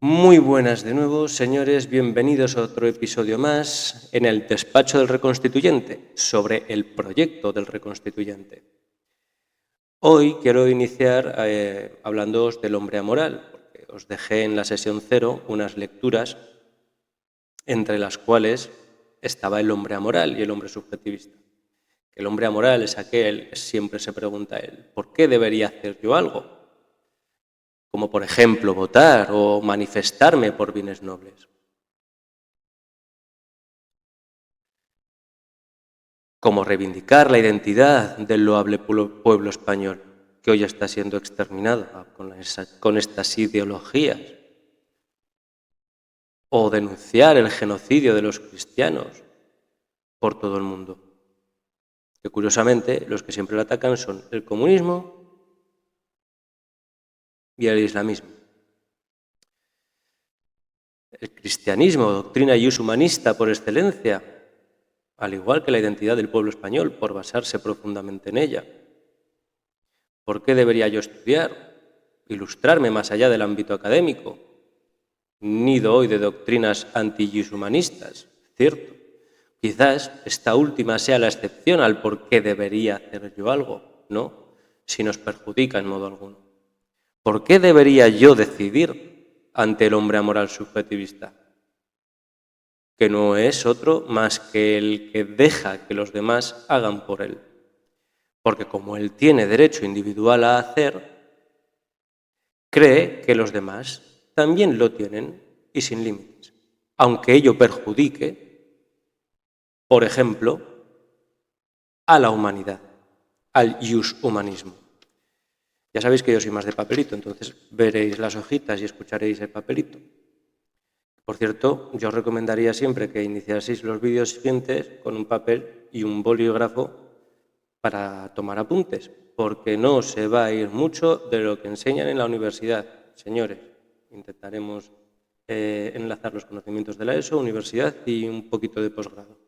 Muy buenas de nuevo, señores, bienvenidos a otro episodio más en el despacho del reconstituyente, sobre el proyecto del reconstituyente. Hoy quiero iniciar hablándoos del hombre amoral, porque os dejé en la sesión 0 unas lecturas entre las cuales estaba el hombre amoral y el hombre subjetivista. El hombre amoral es aquel que siempre se pregunta él, ¿por qué debería hacer yo algo? Como por ejemplo votar o manifestarme por bienes nobles. Como reivindicar la identidad del loable pueblo español, que hoy está siendo exterminado con estas ideologías. O denunciar el genocidio de los cristianos por todo el mundo. Que curiosamente los que siempre lo atacan son el comunismo y el islamismo. El cristianismo, doctrina ius humanista por excelencia, al igual que la identidad del pueblo español, por basarse profundamente en ella. ¿Por qué debería yo estudiar, ilustrarme más allá del ámbito académico? Nido hoy de doctrinas anti-ius humanistas, cierto. Quizás esta última sea la excepción al por qué debería hacer yo algo, ¿no? Si nos perjudica en modo alguno. ¿Por qué debería yo decidir ante el hombre amoral subjetivista? Que no es otro más que el que deja que los demás hagan por él. Porque como él tiene derecho individual a hacer, cree que los demás también lo tienen y sin límites, aunque ello perjudique, por ejemplo, a la humanidad, al ius humanismo. Ya sabéis que yo soy más de papelito, entonces veréis las hojitas y escucharéis el papelito. Por cierto, yo os recomendaría siempre que iniciaseis los vídeos siguientes con un papel y un bolígrafo para tomar apuntes, porque no se va a ir mucho de lo que enseñan en la universidad. Señores, intentaremos enlazar los conocimientos de la ESO, universidad y un poquito de posgrado.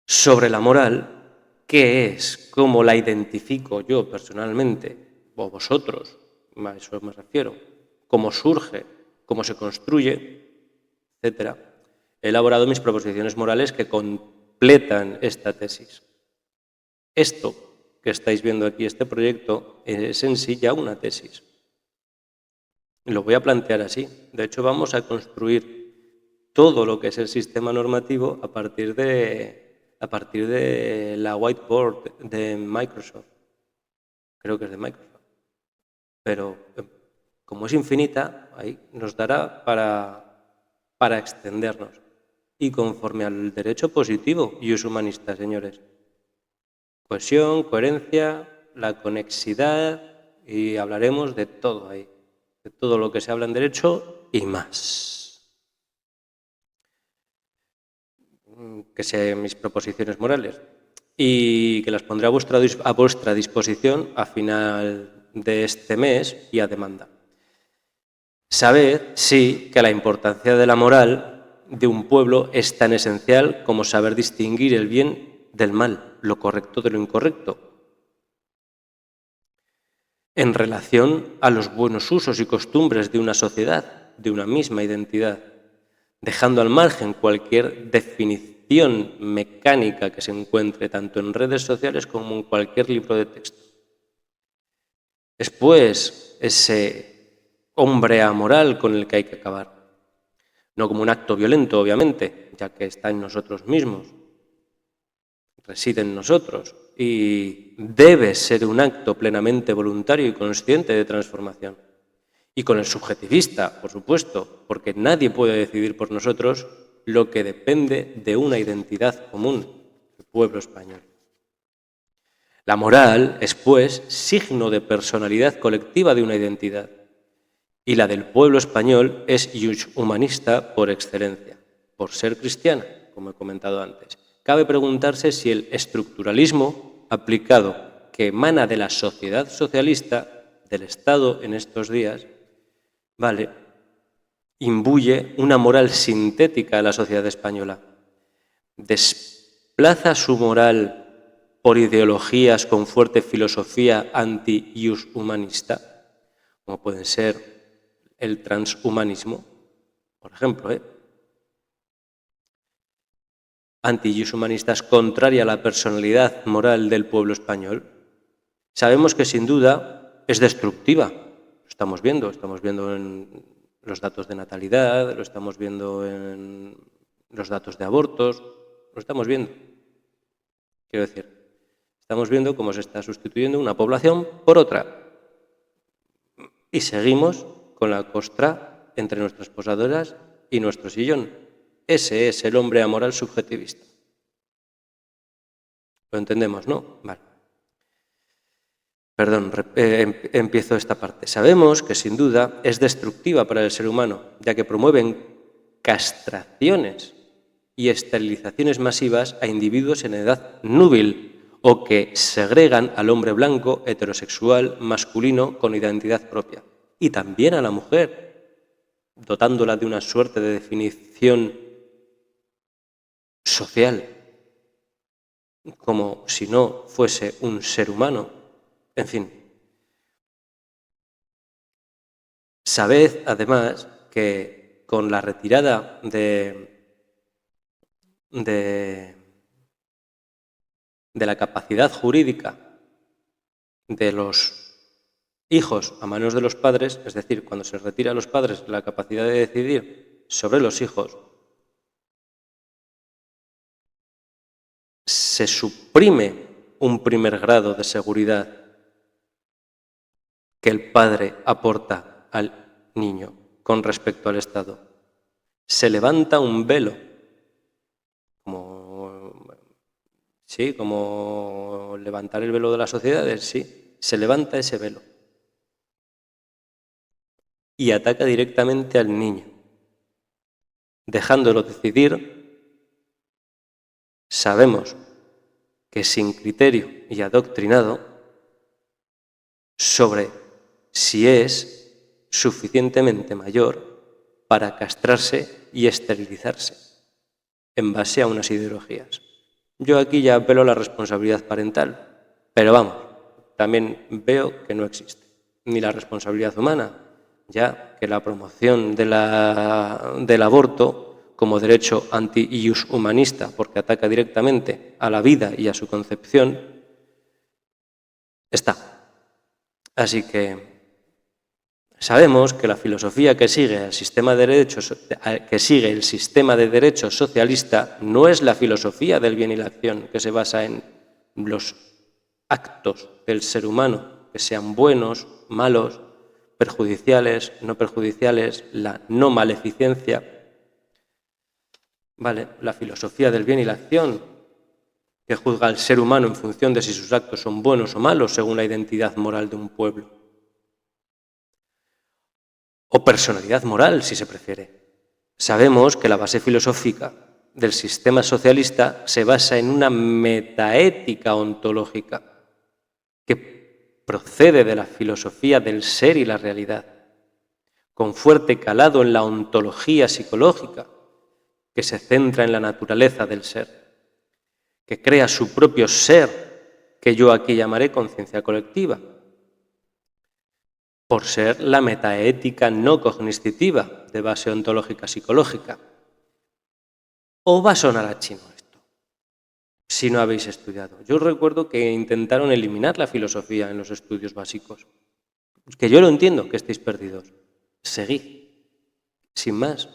Sobre la moral, ¿qué es? ¿Cómo la identifico yo personalmente? O vosotros, a eso me refiero. ¿Cómo surge? ¿Cómo se construye? Etcétera. He elaborado mis proposiciones morales que completan esta tesis. Esto que estáis viendo aquí, este proyecto, es en sí ya una tesis. Lo voy a plantear así. De hecho, vamos a construir todo lo que es el sistema normativo a partir de la whiteboard de Microsoft. Creo que es de Microsoft. Pero como es infinita, ahí nos dará para extendernos. Y conforme al derecho positivo, ius humanista, señores. Cohesión, coherencia, la conexidad, y hablaremos de todo ahí. De todo lo que se habla en derecho y más. Que sean mis proposiciones morales. Y que las pondré a vuestra disposición a final de este mes y a demanda. Sabed, sí, que la importancia de la moral de un pueblo es tan esencial como saber distinguir el bien del mal, lo correcto de lo incorrecto, en relación a los buenos usos y costumbres de una sociedad, de una misma identidad, dejando al margen cualquier definición mecánica que se encuentre tanto en redes sociales como en cualquier libro de texto. Es pues ese hombre amoral con el que hay que acabar. No como un acto violento, obviamente, ya que está en nosotros mismos, reside en nosotros y debe ser un acto plenamente voluntario y consciente de transformación. Y con el subjetivista, por supuesto, porque nadie puede decidir por nosotros lo que depende de una identidad común, el pueblo español. La moral es, pues, signo de personalidad colectiva de una identidad, y la del pueblo español es ius humanista por excelencia, por ser cristiana, como he comentado antes. Cabe preguntarse si el estructuralismo aplicado que emana de la sociedad socialista, del Estado en estos días, imbuye una moral sintética a la sociedad española. Desplaza su moral por ideologías con fuerte filosofía anti-ius humanista, como pueden ser el transhumanismo, por ejemplo, anti-ius humanistas, contraria a la personalidad moral del pueblo español. Sabemos que sin duda es destructiva, lo estamos viendo en los datos de natalidad, lo estamos viendo en los datos de abortos, lo estamos viendo. Quiero decir, estamos viendo cómo se está sustituyendo una población por otra. Y seguimos con la costra entre nuestras posadoras y nuestro sillón. Ese es el hombre amoral subjetivista. ¿Lo entendemos, no? Vale. Perdón, empiezo esta parte. Sabemos que sin duda es destructiva para el ser humano, ya que promueven castraciones y esterilizaciones masivas a individuos en edad núbil o que segregan al hombre blanco, heterosexual, masculino, con identidad propia. Y también a la mujer, dotándola de una suerte de definición social, como si no fuese un ser humano. En fin. Sabed, además, que con la retirada de la capacidad jurídica de los hijos a manos de los padres, es decir, cuando se retira a los padres la capacidad de decidir sobre los hijos, se suprime un primer grado de seguridad que el padre aporta al niño con respecto al Estado. Se levanta un velo, como levantar el velo de las sociedades, sí, se levanta ese velo y ataca directamente al niño, dejándolo decidir. Sabemos que sin criterio y adoctrinado sobre si es suficientemente mayor para castrarse y esterilizarse en base a unas ideologías. Yo aquí ya apelo a la responsabilidad parental, pero vamos, también veo que no existe ni la responsabilidad humana, ya que la promoción del aborto como derecho anti-ius humanista, porque ataca directamente a la vida y a su concepción, está. Así que sabemos que la filosofía que sigue el sistema de derechos socialista no es la filosofía del bien y la acción, que se basa en los actos del ser humano, que sean buenos, malos, perjudiciales, no perjudiciales, la no maleficencia. Vale, la filosofía del bien y la acción, que juzga al ser humano en función de si sus actos son buenos o malos, según la identidad moral de un pueblo. O personalidad moral, si se prefiere. Sabemos que la base filosófica del sistema socialista se basa en una metaética ontológica que procede de la filosofía del ser y la realidad, con fuerte calado en la ontología psicológica que se centra en la naturaleza del ser, que crea su propio ser, que yo aquí llamaré conciencia colectiva, por ser la metaética no cognitiva de base ontológica psicológica. ¿O va a sonar a chino esto? Si no habéis estudiado. Yo recuerdo que intentaron eliminar la filosofía en los estudios básicos. Que yo lo entiendo, que estéis perdidos. Seguid. Sin más,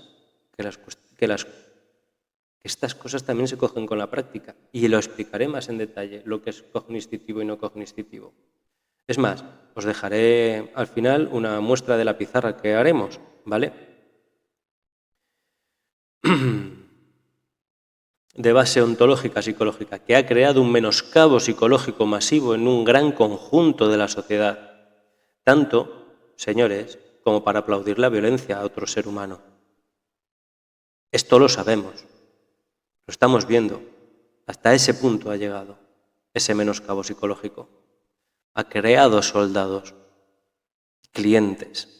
que estas cosas también se cogen con la práctica. Y lo explicaré más en detalle, lo que es cognitivo y no cognitivo. Es más, os dejaré al final una muestra de la pizarra que haremos, ¿vale? De base ontológica psicológica, que ha creado un menoscabo psicológico masivo en un gran conjunto de la sociedad, tanto, señores, como para aplaudir la violencia a otro ser humano. Esto lo sabemos, lo estamos viendo, hasta ese punto ha llegado ese menoscabo psicológico. Ha creado soldados, clientes,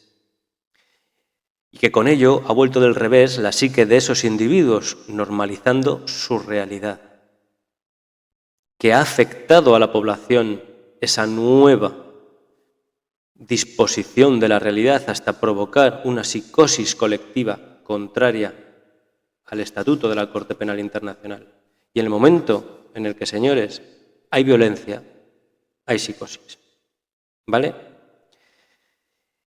y que con ello ha vuelto del revés la psique de esos individuos, normalizando su realidad, que ha afectado a la población esa nueva disposición de la realidad hasta provocar una psicosis colectiva contraria al Estatuto de la Corte Penal Internacional. Y en el momento en el que, señores, hay violencia, hay psicosis. ¿Vale?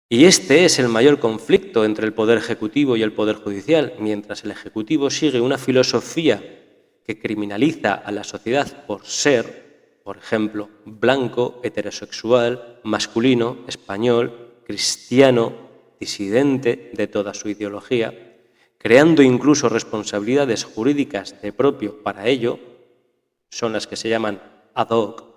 Y este es el mayor conflicto entre el Poder Ejecutivo y el Poder Judicial, mientras el Ejecutivo sigue una filosofía que criminaliza a la sociedad por ser, por ejemplo, blanco, heterosexual, masculino, español, cristiano, disidente de toda su ideología, creando incluso responsabilidades jurídicas de propio para ello, son las que se llaman ad hoc.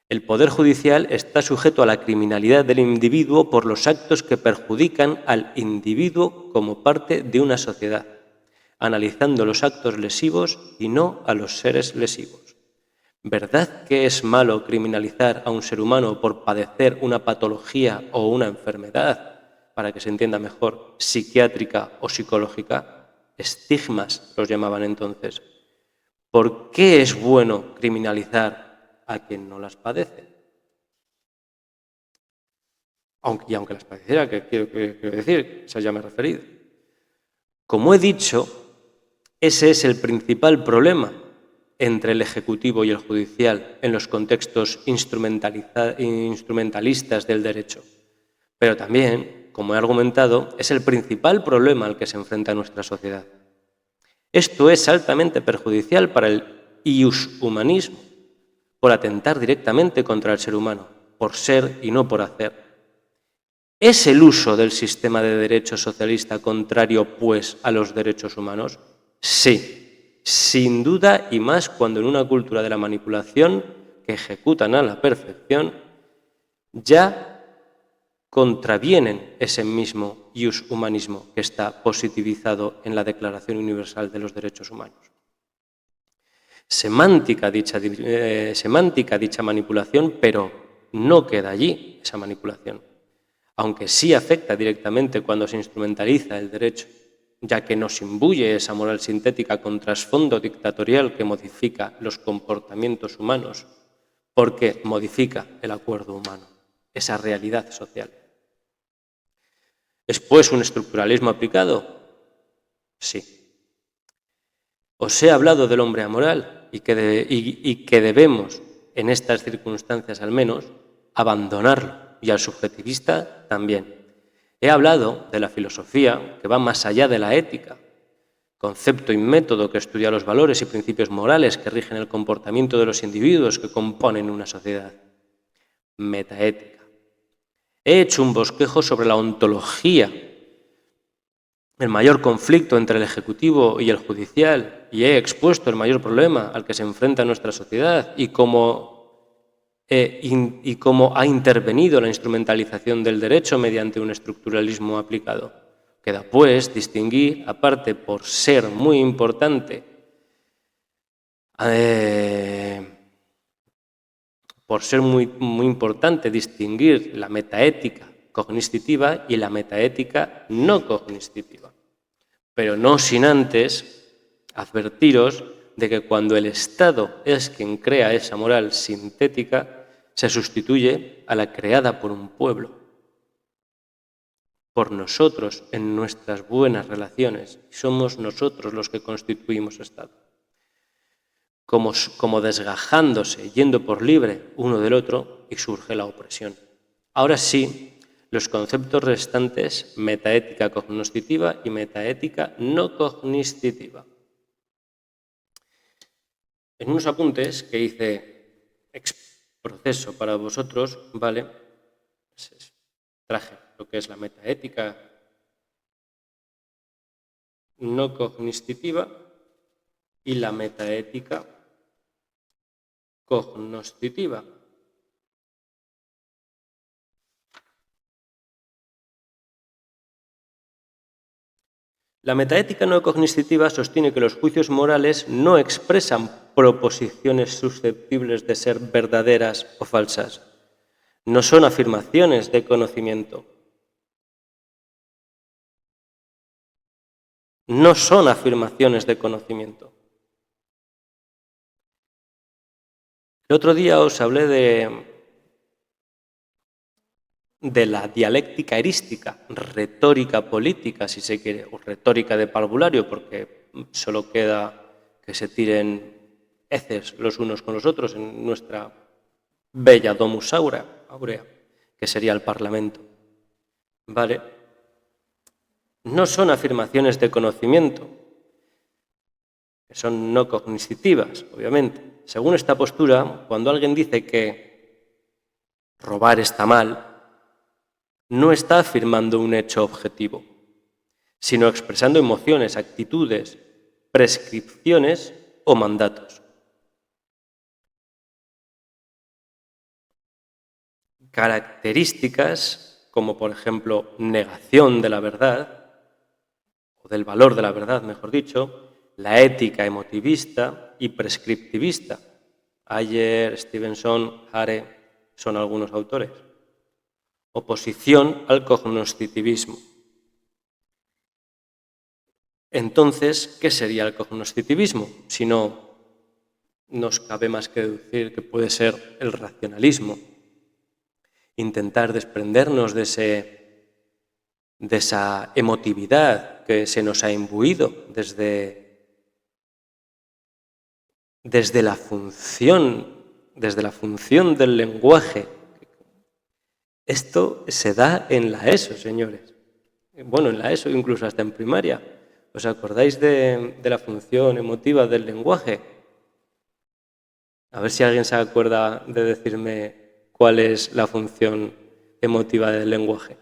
El Poder Judicial está sujeto a la criminalidad del individuo por los actos que perjudican al individuo como parte de una sociedad, analizando los actos lesivos y no a los seres lesivos. ¿Verdad que es malo criminalizar a un ser humano por padecer una patología o una enfermedad, para que se entienda mejor, psiquiátrica o psicológica? Estigmas los llamaban entonces. ¿Por qué es bueno criminalizar a quien no las padece? Aunque las padeciera, que quiero decir, eso ya me he referido. Como he dicho, ese es el principal problema entre el Ejecutivo y el Judicial en los contextos instrumentalistas del derecho. Pero también, como he argumentado, es el principal problema al que se enfrenta nuestra sociedad. Esto es altamente perjudicial para el iushumanismo, por atentar directamente contra el ser humano, por ser y no por hacer. ¿Es el uso del sistema de derecho socialista contrario, pues, a los derechos humanos? Sí, sin duda, y más cuando en una cultura de la manipulación que ejecutan a la perfección, ya contravienen ese mismo iushumanismo que está positivizado en la Declaración Universal de los Derechos Humanos. Semántica dicha manipulación, pero no queda allí esa manipulación, aunque sí afecta directamente cuando se instrumentaliza el derecho, ya que nos imbuye esa moral sintética con trasfondo dictatorial que modifica los comportamientos humanos, porque modifica el acuerdo humano, esa realidad social. ¿Es pues un estructuralismo aplicado? Sí. Os he hablado del hombre amoral y que debemos, en estas circunstancias al menos, abandonarlo, y al subjetivista también. He hablado de la filosofía que va más allá de la ética, concepto y método que estudia los valores y principios morales que rigen el comportamiento de los individuos que componen una sociedad. Metaética. He hecho un bosquejo sobre la ontología, el mayor conflicto entre el Ejecutivo y el Judicial, y he expuesto el mayor problema al que se enfrenta nuestra sociedad y cómo ha intervenido la instrumentalización del derecho mediante un estructuralismo aplicado. Queda pues distinguir, aparte por ser muy importante, distinguir la metaética cognitiva y la metaética no cognitiva. Pero no sin antes advertiros de que cuando el Estado es quien crea esa moral sintética, se sustituye a la creada por un pueblo, por nosotros en nuestras buenas relaciones. Somos nosotros los que constituimos Estado. Como desgajándose, yendo por libre uno del otro, y surge la opresión. Ahora sí, los conceptos restantes, metaética cognoscitiva y metaética no cognoscitiva. En unos apuntes que hice ex proceso para vosotros, ¿vale? Traje lo que es la metaética no cognoscitiva y la metaética cognoscitiva. La metaética no cognitiva sostiene que los juicios morales no expresan proposiciones susceptibles de ser verdaderas o falsas. No son afirmaciones de conocimiento. No son afirmaciones de conocimiento. El otro día os hablé de la dialéctica erística, retórica política, si se quiere, o retórica de parvulario, porque solo queda que se tiren heces los unos con los otros en nuestra bella domus aurea, que sería el Parlamento. ¿Vale? No son afirmaciones de conocimiento, que son no cognitivas, obviamente. Según esta postura, cuando alguien dice que robar está mal, no está afirmando un hecho objetivo, sino expresando emociones, actitudes, prescripciones o mandatos. Características como, por ejemplo, negación de la verdad, o del valor de la verdad, mejor dicho, la ética emotivista y prescriptivista. Ayer, Stevenson, Hare son algunos autores. Oposición al cognoscitivismo. Entonces, ¿qué sería el cognoscitivismo? Si no nos cabe más que deducir que puede ser el racionalismo. Intentar desprendernos de esa emotividad que se nos ha imbuido desde la función del lenguaje. Esto se da en la ESO, señores. Bueno, en la ESO, incluso hasta en primaria. ¿Os acordáis de la función emotiva del lenguaje? A ver si alguien se acuerda de decirme cuál es la función emotiva del lenguaje.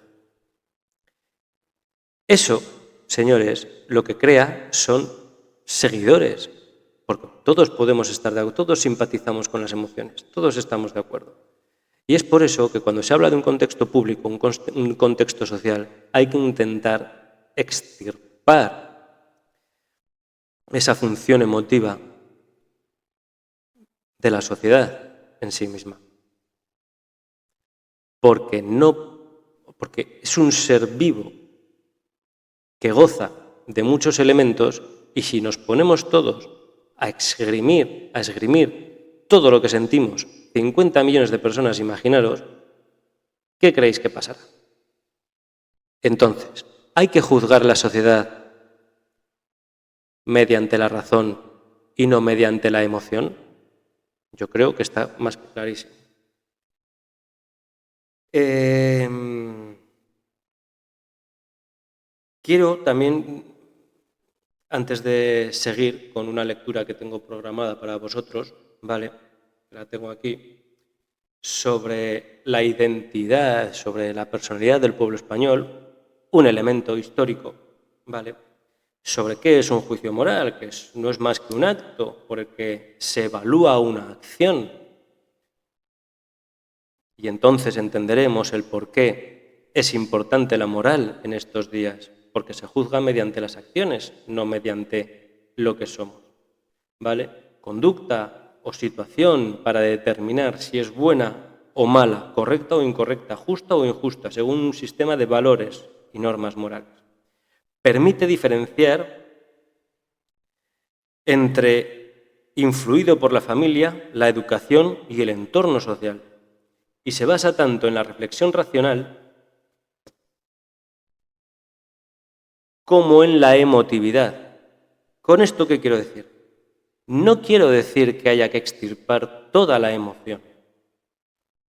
Eso, señores, lo que crea son seguidores, porque todos podemos estar de acuerdo, todos simpatizamos con las emociones, todos estamos de acuerdo. Y es por eso que cuando se habla de un contexto público, un contexto social, hay que intentar extirpar esa función emotiva de la sociedad en sí misma. Porque es un ser vivo que goza de muchos elementos, y si nos ponemos todos a esgrimir todo lo que sentimos, 50 millones de personas, imaginaros, ¿qué creéis que pasará? Entonces, ¿hay que juzgar la sociedad mediante la razón y no mediante la emoción? Yo creo que está más que clarísimo. Quiero también, antes de seguir con una lectura que tengo programada para vosotros, ¿vale? La tengo aquí, sobre la identidad, sobre la personalidad del pueblo español, un elemento histórico, ¿vale? Sobre qué es un juicio moral, que no es más que un acto por el que se evalúa una acción. Y entonces entenderemos el por qué es importante la moral en estos días, porque se juzga mediante las acciones, no mediante lo que somos, ¿vale? Conducta o situación para determinar si es buena o mala, correcta o incorrecta, justa o injusta, según un sistema de valores y normas morales. Permite diferenciar entre influido por la familia, la educación y el entorno social, y se basa tanto en la reflexión racional como en la emotividad. ¿Con esto qué quiero decir? No quiero decir que haya que extirpar toda la emoción.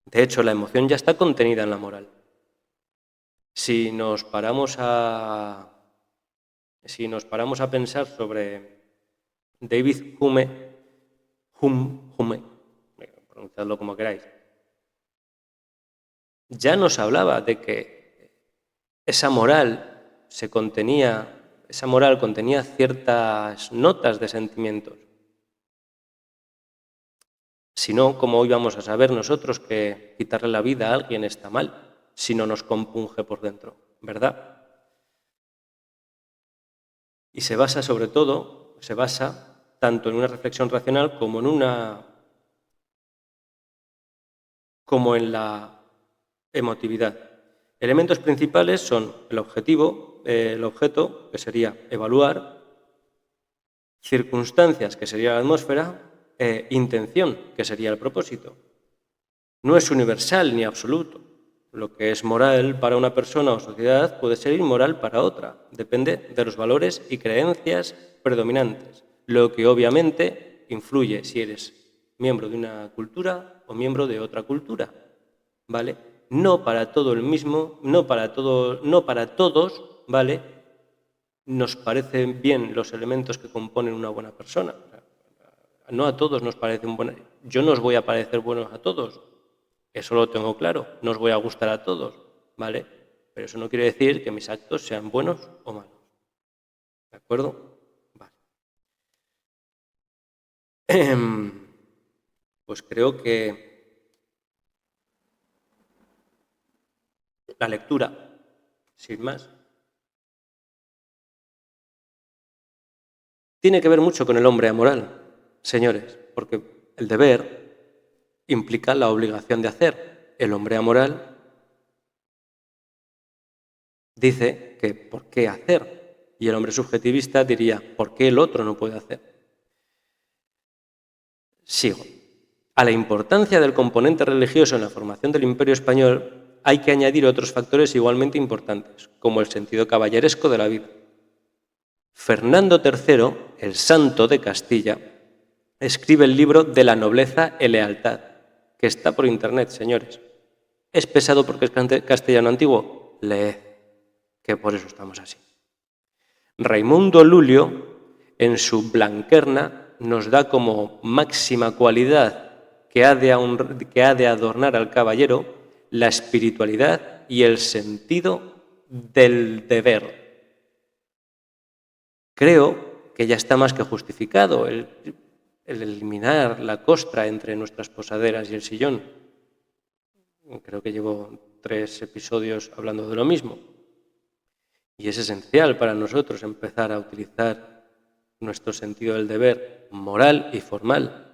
De hecho, la emoción ya está contenida en la moral. Si nos paramos a pensar sobre David Hume, pronunciadlo como queráis, ya nos hablaba de que esa moral contenía ciertas notas de sentimientos. Si no, ¿cómo íbamos a saber nosotros que quitarle la vida a alguien está mal si no nos compunge por dentro, ¿verdad? Y se basa tanto en una reflexión racional como en la emotividad. Elementos principales son el objeto, que sería evaluar, circunstancias, que sería la atmósfera, intención, que sería el propósito. No es universal ni absoluto. Lo que es moral para una persona o sociedad puede ser inmoral para otra. Depende de los valores y creencias predominantes, lo que obviamente influye si eres miembro de una cultura o miembro de otra cultura, ¿vale? No para todo el mismo, no para todos, ¿vale? Nos parecen bien los elementos que componen una buena persona. No a todos nos parecen buenos. Yo no os voy a parecer buenos a todos. Eso lo tengo claro. No os voy a gustar a todos, ¿vale? Pero eso no quiere decir que mis actos sean buenos o malos. ¿De acuerdo? Vale. Pues creo que la lectura, sin más, tiene que ver mucho con el hombre amoral, señores, porque el deber implica la obligación de hacer. El hombre amoral dice que ¿por qué hacer? Y el hombre subjetivista diría ¿por qué el otro no puede hacer? Sigo. A la importancia del componente religioso en la formación del Imperio Español hay que añadir otros factores igualmente importantes, como el sentido caballeresco de la vida. Fernando III, el Santo de Castilla, escribe el libro De la nobleza y lealtad, que está por internet, señores. ¿Es pesado porque es castellano antiguo? Leed, que por eso estamos así. Raimundo Lulio, en su Blanquerna, nos da como máxima cualidad que ha de adornar al caballero la espiritualidad y el sentido del deber. Creo que ya está más que justificado el eliminar la costra entre nuestras posaderas y el sillón. Creo que llevo 3 episodios hablando de lo mismo. Y es esencial para nosotros empezar a utilizar nuestro sentido del deber moral y formal.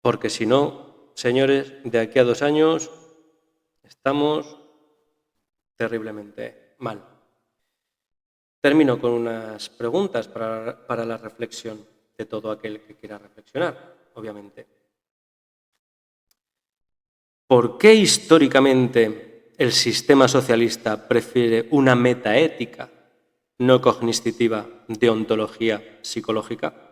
Porque si no, señores, de aquí a 2 años estamos terriblemente mal. Termino con unas preguntas para la reflexión de todo aquel que quiera reflexionar, obviamente. ¿Por qué históricamente el sistema socialista prefiere una metaética no cognitiva de ontología psicológica?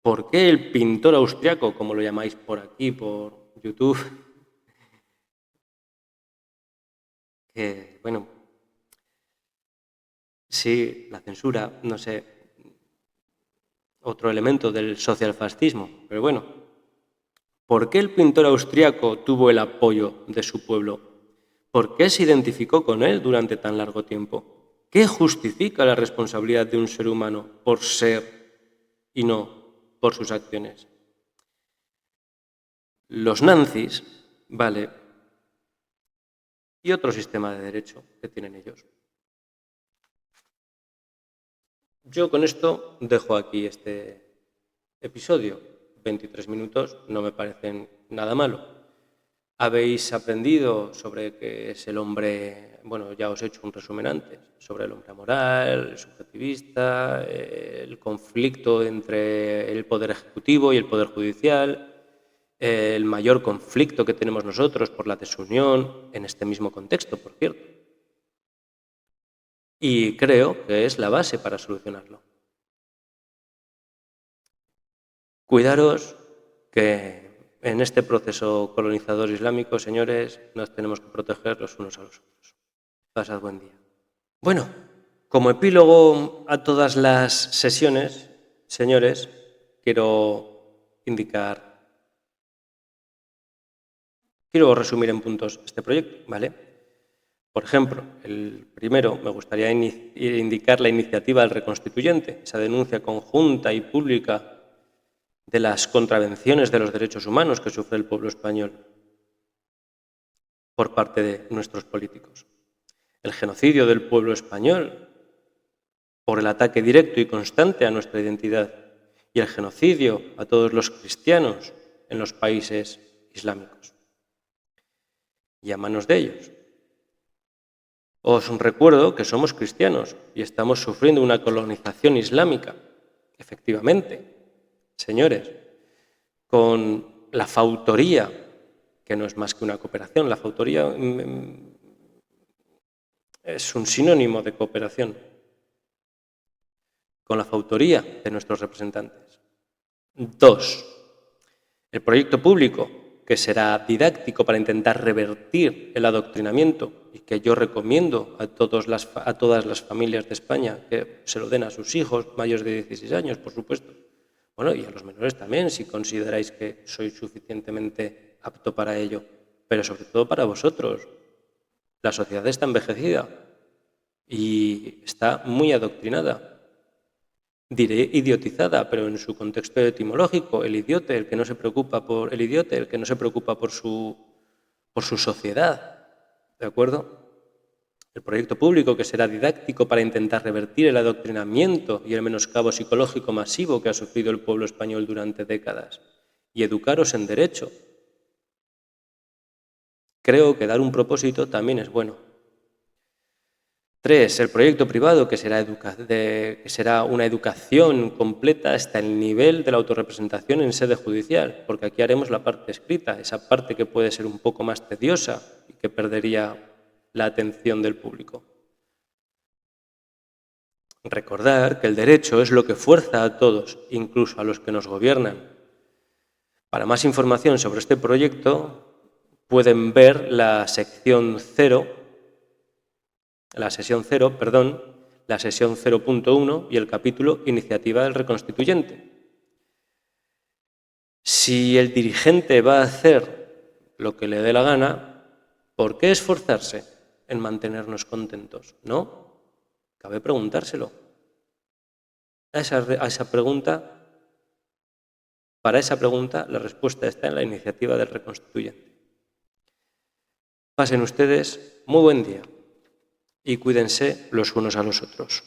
¿Por qué el pintor austriaco, como lo llamáis por aquí, por YouTube, que, bueno, sí, la censura, no sé, otro elemento del socialfascismo, pero bueno, ¿por qué el pintor austriaco tuvo el apoyo de su pueblo? ¿Por qué se identificó con él durante tan largo tiempo? ¿Qué justifica la responsabilidad de un ser humano por ser y no por sus acciones? Los nazis, vale, y otro sistema de derecho que tienen ellos. Yo con esto dejo aquí este episodio. 23 minutos no me parecen nada malo. Habéis aprendido sobre qué es el hombre, bueno, ya os he hecho un resumen antes, sobre el hombre moral, el subjetivista, el conflicto entre el poder ejecutivo y el poder judicial, el mayor conflicto que tenemos nosotros por la desunión, en este mismo contexto, por cierto. Y creo que es la base para solucionarlo. Cuidaros que en este proceso colonizador islámico, señores, nos tenemos que proteger los unos a los otros. Pasad buen día. Bueno, como epílogo a todas las sesiones, señores, quiero resumir en puntos este proyecto, ¿vale? Por ejemplo, el primero, me gustaría indicar la iniciativa del reconstituyente, esa denuncia conjunta y pública de las contravenciones de los derechos humanos que sufre el pueblo español por parte de nuestros políticos. El genocidio del pueblo español por el ataque directo y constante a nuestra identidad y el genocidio a todos los cristianos en los países islámicos y a manos de ellos. Os recuerdo que somos cristianos y estamos sufriendo una colonización islámica, efectivamente. Señores, con la fautoría, que no es más que una cooperación. La fautoría es un sinónimo de cooperación. Con la fautoría de nuestros representantes. 2. El proyecto público, que será didáctico para intentar revertir el adoctrinamiento y que yo recomiendo a todas las familias de España que se lo den a sus hijos mayores de 16 años, por supuesto. Bueno, y a los menores también, si consideráis que sois suficientemente apto para ello, pero sobre todo para vosotros. La sociedad está envejecida y está muy adoctrinada. Diré idiotizada, pero en su contexto etimológico, el idiote, el que no se preocupa por su sociedad, ¿de acuerdo? El proyecto público, que será didáctico para intentar revertir el adoctrinamiento y el menoscabo psicológico masivo que ha sufrido el pueblo español durante décadas, y educaros en derecho. Creo que dar un propósito también es bueno. 3. El proyecto privado, que será una educación completa hasta el nivel de la autorrepresentación en sede judicial, porque aquí haremos la parte escrita, esa parte que puede ser un poco más tediosa y que perdería la atención del público. Recordar que el derecho es lo que fuerza a todos, incluso a los que nos gobiernan. Para más información sobre este proyecto, pueden ver la sesión 0.1 y el capítulo Iniciativa del Reconstituyente. Si el dirigente va a hacer lo que le dé la gana, ¿por qué esforzarse en mantenernos contentos? ¿No? Cabe preguntárselo. Para esa pregunta, la respuesta está en la Iniciativa del Reconstituyente. Pasen ustedes muy buen día y cuídense los unos a los otros.